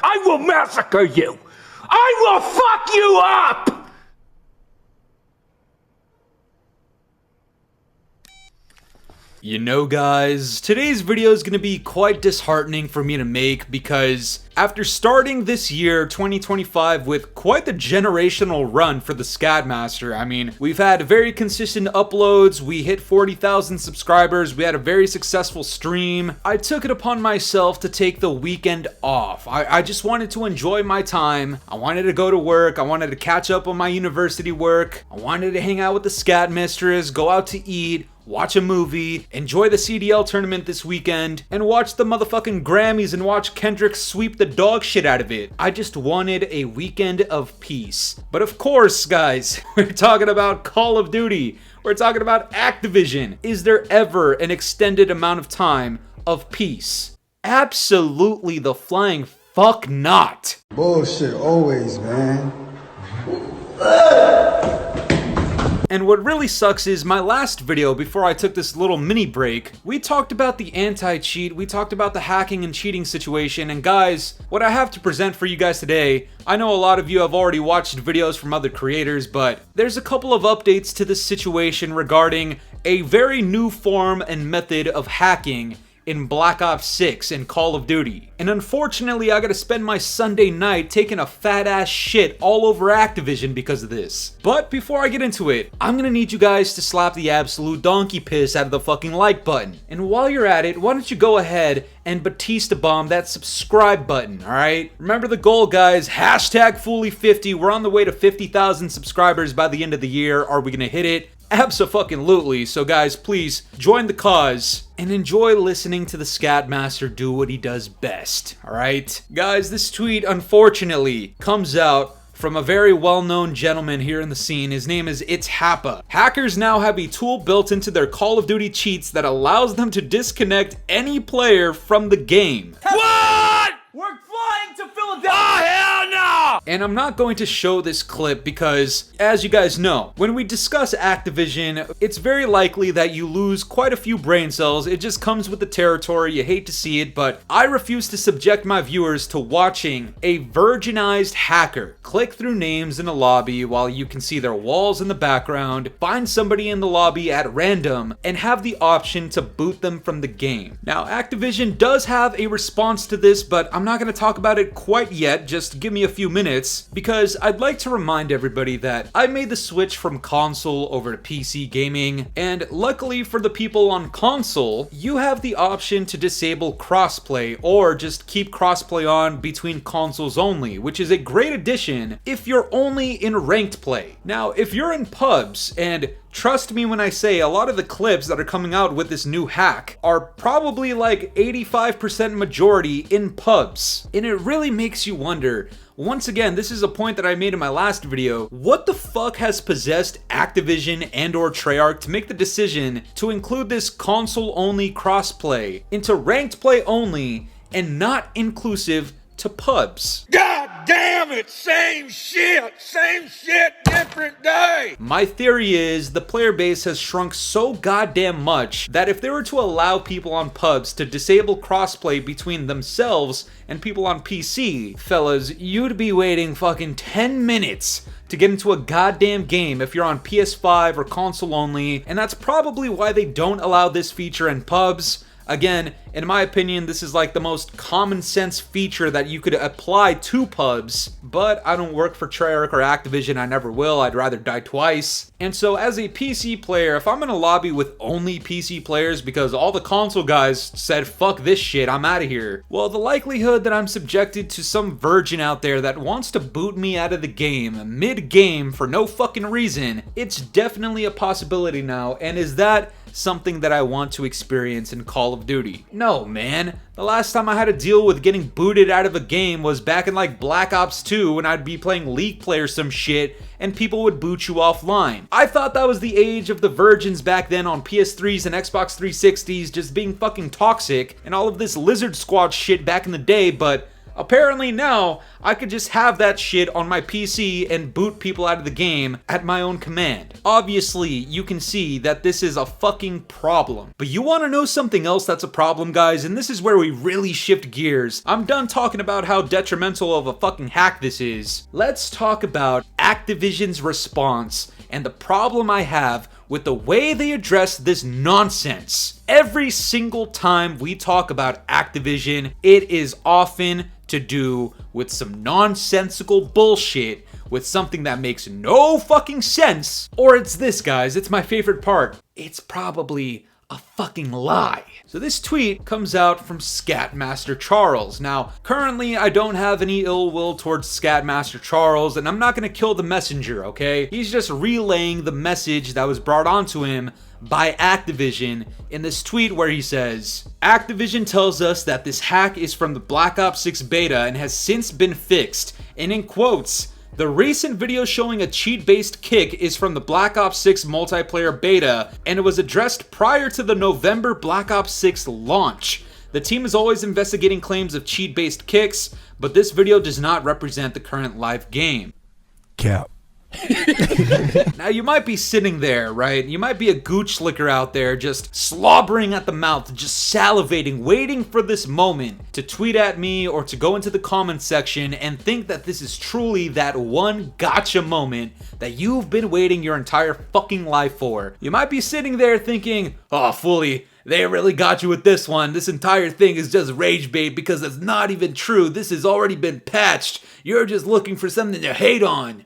I will massacre you! I will fuck you up! You know guys, today's video is going to be quite disheartening for me to make because after starting this year, 2025, with quite the generational run for the Scadmaster, I mean, we've had very consistent uploads, we hit 40,000 subscribers, we had a very successful stream. I took it upon myself to take the weekend off. I just wanted to enjoy my time. I wanted to go to work, I wanted to catch up on my university work, I wanted to hang out with the Scadmistress, go out to eat, watch a movie, enjoy the CDL tournament this weekend, and watch the motherfucking Grammys and watch Kendrick sweep the dog shit out of it. I just wanted a weekend of peace. But of course, guys, we're talking about Call of Duty. We're talking about Activision. Is there ever an extended amount of time of peace? Absolutely the flying fuck not. Bullshit always, man. And what really sucks is my last video before I took this little mini break, we talked about the anti-cheat, we talked about the hacking and cheating situation, and guys, what I have to present for you guys today, I know a lot of you have already watched videos from other creators, but there's a couple of updates to this situation regarding a very new form and method of hacking in Black Ops 6 and Call of Duty. And unfortunately, I gotta spend my Sunday night taking a fat ass shit all over Activision because of this. But before I get into it, I'm gonna need you guys to slap the absolute donkey piss out of the fucking like button. And while you're at it, why don't you go ahead and Batista bomb that subscribe button, alright? Remember the goal, guys, hashtag Fooly50, we're on the way to 50,000 subscribers by the end of the year. Are we gonna hit it? Abso-fucking-lutely. So guys, please join the cause and enjoy listening to the Scadmaster do what he does best, alright? Guys, this tweet unfortunately comes out from a very well-known gentleman here in the scene. His name is It's Happa. Hackers now have a tool built into their Call of Duty cheats that allows them to disconnect any player from the game. What? We're flying to Philadelphia! Oh, hell no! And I'm not going to show this clip because, as you guys know, when we discuss Activision, it's very likely that you lose quite a few brain cells. It just comes with the territory. You hate to see it, but I refuse to subject my viewers to watching a virginized hacker click through names in a lobby while you can see their walls in the background, find somebody in the lobby at random, and have the option to boot them from the game. Now, Activision does have a response to this, but I'm not going to talk about it quite yet. Just give me a few minutes, because I'd like to remind everybody that I made the switch from console over to PC gaming, and luckily for the people on console, you have the option to disable crossplay or just keep crossplay on between consoles only, which is a great addition if you're only in ranked play. Now, if you're in pubs, and trust me when I say a lot of the clips that are coming out with this new hack are probably like 85% majority in pubs. And it really makes you wonder, once again, this is a point that I made in my last video, what the fuck has possessed Activision and or Treyarch to make the decision to include this console-only crossplay into ranked play only and not inclusive to pubs? God damn it! Same shit, different day! My theory is the player base has shrunk so goddamn much that if they were to allow people on pubs to disable crossplay between themselves and people on PC, fellas, you'd be waiting fucking 10 minutes to get into a goddamn game if you're on PS5 or console only, and that's probably why they don't allow this feature in pubs. Again, in my opinion, this is like the most common sense feature that you could apply to pubs, but I don't work for Treyarch or Activision, I never will, I'd rather die twice. And so as a PC player, if I'm in a lobby with only PC players because all the console guys said fuck this shit, I'm out of here, well, the likelihood that I'm subjected to some virgin out there that wants to boot me out of the game mid-game for no fucking reason, it's definitely a possibility now. And is that something that I want to experience in Call of Duty? No, man. The last time I had to deal with getting booted out of a game was back in like Black Ops 2 when I'd be playing League Play or some shit and people would boot you offline. I thought that was the age of the virgins back then on PS3s and Xbox 360s just being fucking toxic and all of this Lizard Squad shit back in the day, but Apparently now, I could just have that shit on my PC and boot people out of the game at my own command. Obviously, you can see that this is a fucking problem. But you wanna know something else that's a problem, guys? And this is where we really shift gears. I'm done talking about how detrimental of a fucking hack this is. Let's talk about Activision's response and the problem I have with the way they address this nonsense. Every single time we talk about Activision, it is often to do with some nonsensical bullshit, with something that makes no fucking sense. Or it's this, guys, it's my favorite part. It's probably a fucking lie. So this tweet comes out from Scatmaster Charles. Now, currently I don't have any ill will towards Scatmaster Charles, and I'm not gonna kill the messenger, okay? He's just relaying the message that was brought onto him by Activision in this tweet where he says, Activision tells us that this hack is from the Black Ops 6 beta and has since been fixed, and in quotes, the recent video showing a cheat-based kick is from the Black Ops 6 multiplayer beta, and it was addressed prior to the November Black Ops 6 launch. The team is always investigating claims of cheat-based kicks, but this video does not represent the current live game. Cap. Now you might be sitting there, right? You might be a gooch licker out there just slobbering at the mouth, just salivating, waiting for this moment to tweet at me or to go into the comments section and think that this is truly that one gotcha moment that you've been waiting your entire fucking life for. You might be sitting there thinking, oh, Fooly, they really got you with this one. This entire thing is just rage bait because it's not even true. This has already been patched. You're just looking for something to hate on.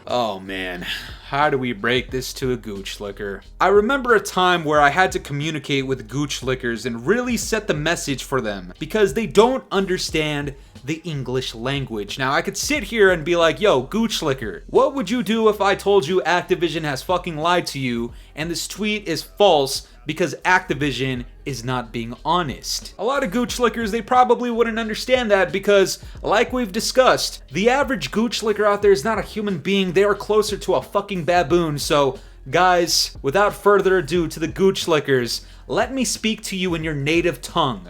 Oh man, how do we break this to a gooch licker? I remember a time where I had to communicate with gooch lickers and really set the message for them because they don't understand the English language. Now I could sit here and be like, yo, gooch licker, what would you do if I told you Activision has fucking lied to you and this tweet is false because Activision is not being honest? A lot of gooch lickers, they probably wouldn't understand that because, like we've discussed, the average gooch licker out there is not a human being. They are closer to a fucking baboon. So, guys, without further ado to the gooch lickers, let me speak to you in your native tongue.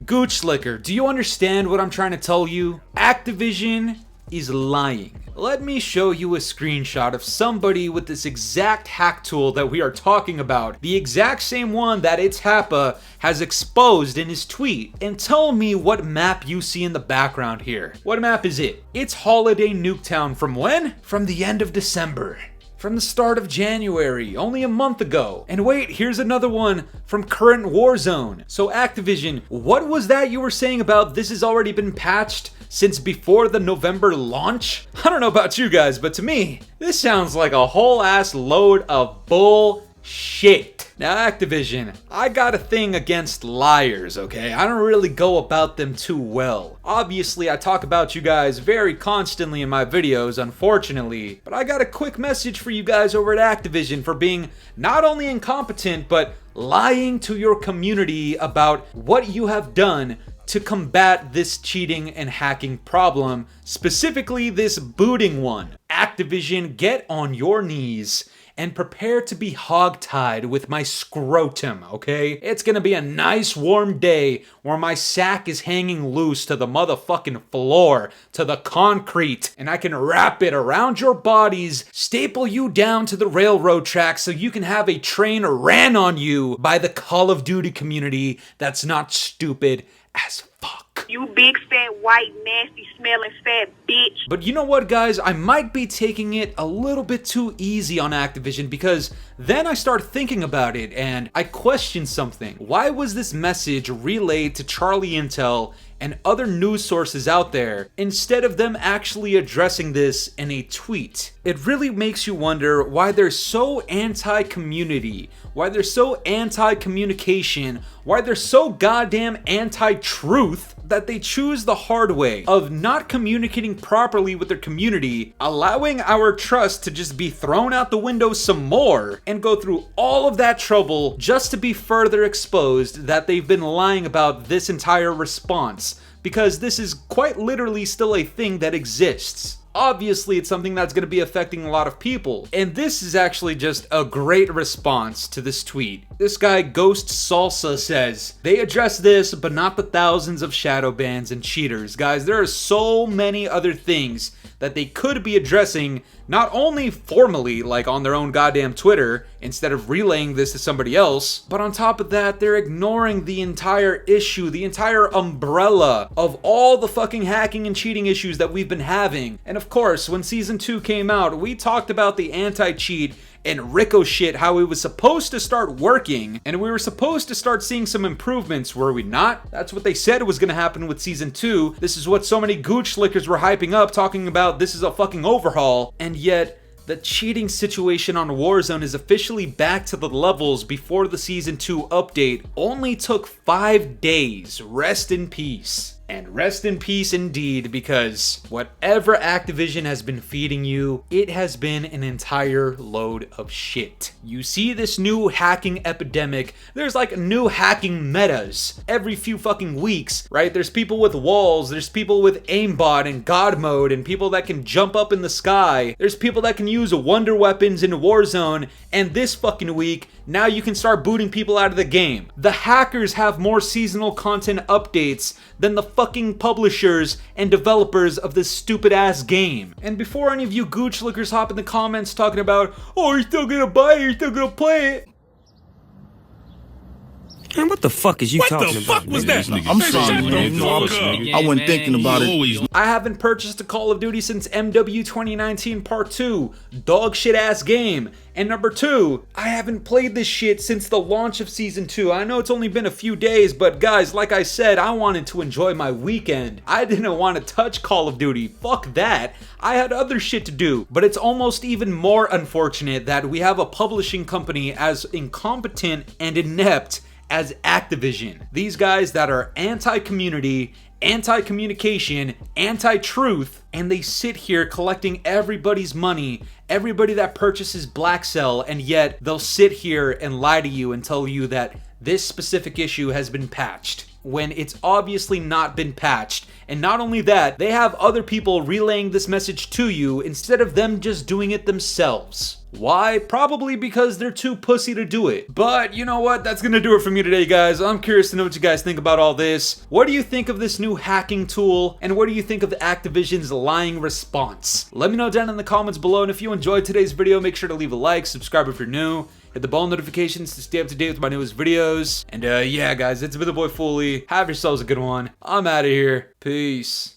Gooch licker, do you understand what I'm trying to tell you? Activision is lying. Let me show you a screenshot of somebody with this exact hack tool that we are talking about, the exact same one that its Happa has exposed in his tweet, and tell me what map you see in the background here. What map is it? It's Holiday Nuketown from when? From the end of December. From the start of January, only a month ago. And wait, here's another one from current Warzone. So Activision, what was that you were saying about this has already been patched since before the November launch? I don't know about you guys, but to me, this sounds like a whole ass load of bullshit. Now Activision, I got a thing against liars, okay? I don't really go about them too well. Obviously, I talk about you guys very constantly in my videos, unfortunately, but I got a quick message for you guys over at Activision for being not only incompetent, but lying to your community about what you have done to combat this cheating and hacking problem, specifically this booting one. Activision, get on your knees and prepare to be hogtied with my scrotum, okay? It's gonna be a nice warm day where my sack is hanging loose to the motherfucking floor, to the concrete, and I can wrap it around your bodies, staple you down to the railroad tracks so you can have a train ran on you by the Call of Duty community that's not stupid as fuck. You big, fat, white, nasty, smelling, fat bitch. But you know what, guys? I might be taking it a little bit too easy on Activision because then I start thinking about it and I question something. Why was this message relayed to Charlie Intel and other news sources out there instead of them actually addressing this in a tweet? It really makes you wonder why they're so anti-community, why they're so anti-communication, why they're so goddamn anti-truth that they choose the hard way of not communicating properly with their community, allowing our trust to just be thrown out the window some more, and go through all of that trouble just to be further exposed that they've been lying about this entire response, because this is quite literally still a thing that exists. Obviously, it's something that's going to be affecting a lot of people. And this is actually just a great response to this tweet. This guy Ghost Salsa says, they address this, but not the thousands of shadow bans and cheaters. Guys, there are so many other things that they could be addressing, not only formally, like on their own goddamn Twitter, instead of relaying this to somebody else, but on top of that, they're ignoring the entire issue, the entire umbrella of all the fucking hacking and cheating issues that we've been having. And of course, when Season 2 came out, we talked about the anti-cheat and RICOCHET, how it was supposed to start working, and we were supposed to start seeing some improvements, were we not? That's what they said was gonna happen with Season 2. This is what so many gooch lickers were hyping up, talking about this is a fucking overhaul, and yet the cheating situation on Warzone is officially back to the levels before the Season 2 update. Only took 5 days. Rest in peace. And rest in peace indeed, because whatever Activision has been feeding you, it has been an entire load of shit. You see this new hacking epidemic, there's like new hacking metas every few fucking weeks, right? There's people with walls, there's people with aimbot and god mode, and people that can jump up in the sky. There's people that can use wonder weapons in Warzone, and this fucking week, now you can start booting people out of the game. The hackers have more seasonal content updates than the fucking publishers and developers of this stupid ass game. And before any of you gooch lickers hop in the comments talking about, oh, you're still gonna buy it, you're still gonna play it. Man, what the fuck is you talking about? What the fuck was that? I'm sorry, man. I wasn't thinking about it. I haven't purchased a Call of Duty since MW 2019 Part 2. Dog shit ass game. And number 2, I haven't played this shit since the launch of Season 2. I know it's only been a few days, but guys, like I said, I wanted to enjoy my weekend. I didn't want to touch Call of Duty. Fuck that. I had other shit to do. But it's almost even more unfortunate that we have a publishing company as incompetent and inept as Activision. These guys that are anti-community, anti-communication, anti-truth, and they sit here collecting everybody's money, everybody that purchases BLACKCELL, and yet they'll sit here and lie to you and tell you that this specific issue has been patched, when it's obviously not been patched. And not only that, they have other people relaying this message to you instead of them just doing it themselves. Why? Probably because they're too pussy to do it. But you know what? That's gonna do it for me today, guys. I'm curious to know what you guys think about all this. What do you think of this new hacking tool? And what do you think of Activision's lying response? Let me know down in the comments below. And if you enjoyed today's video, make sure to leave a like, subscribe if you're new, hit the bell notifications to stay up to date with my newest videos. And yeah, guys, it's been the boy Fooly. Have yourselves a good one. I'm out of here. Peace.